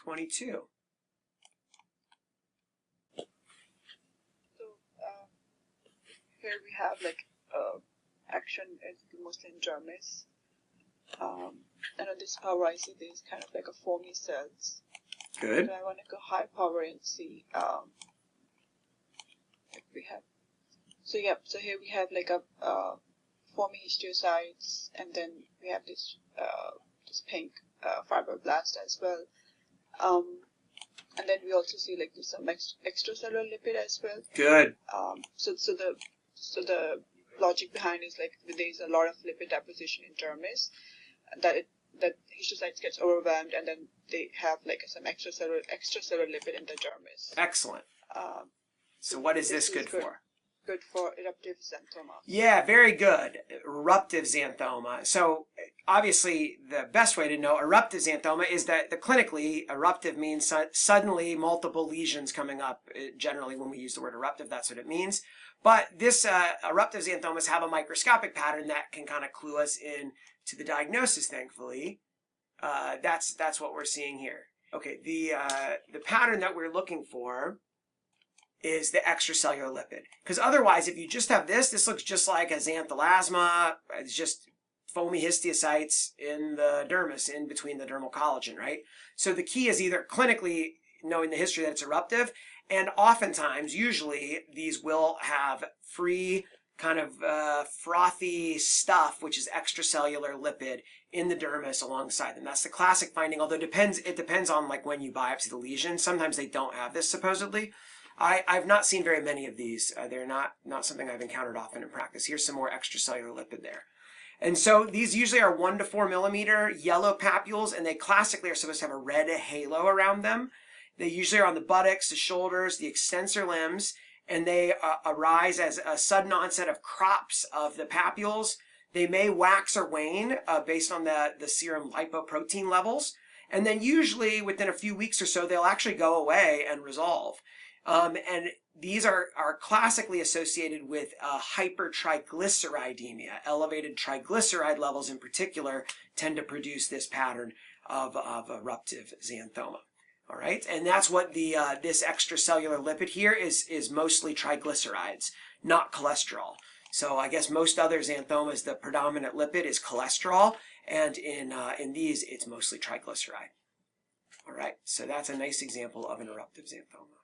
22. So here we have like action is mostly in dermis. And on this power I see there's kind of like a foamy cells. Good. So I want to go high power and see if we have. So yeah, so here we have like a foamy histiocytes, and then we have this this pink fibroblast as well. And then we also see like there's some extracellular lipid as well. Good. So the logic behind is like there's a lot of lipid deposition in dermis, that histiocytes gets overwhelmed, and then they have like some extracellular lipid in the dermis. Excellent. So what is this good for? Good for eruptive xanthoma. Yeah, very good. Eruptive xanthoma. So obviously the best way to know eruptive xanthoma is that clinically eruptive means suddenly multiple lesions coming up. Generally when we use the word eruptive, that's what it means. But this eruptive xanthomas have a microscopic pattern that can kind of clue us in to the diagnosis, thankfully. That's what we're seeing here. Okay, the pattern that we're looking for is the extracellular lipid. Because otherwise, if you just have this looks just like a xanthelasma. It's just foamy histiocytes in the dermis, in between the dermal collagen, right? So the key is either clinically knowing the history that it's eruptive, and oftentimes, usually, these will have free kind of frothy stuff, which is extracellular lipid in the dermis alongside them. That's the classic finding, although it depends on like when you biopsy the lesion. Sometimes they don't have this, supposedly. I've not seen very many of these. They're not something I've encountered often in practice. Here's some more extracellular lipid there. And so these usually are 1 to 4 millimeter yellow papules, and they classically are supposed to have a red halo around them. They usually are on the buttocks, the shoulders, the extensor limbs, and they arise as a sudden onset of crops of the papules. They may wax or wane based on the serum lipoprotein levels. And then usually within a few weeks or so, they'll actually go away and resolve. And these are classically associated with hypertriglyceridemia. Elevated triglyceride levels in particular tend to produce this pattern of eruptive xanthoma. All right, and that's what this extracellular lipid here is mostly triglycerides, not cholesterol. So I guess most other xanthomas, the predominant lipid is cholesterol, and in these, it's mostly triglyceride. All right, so that's a nice example of an eruptive xanthoma.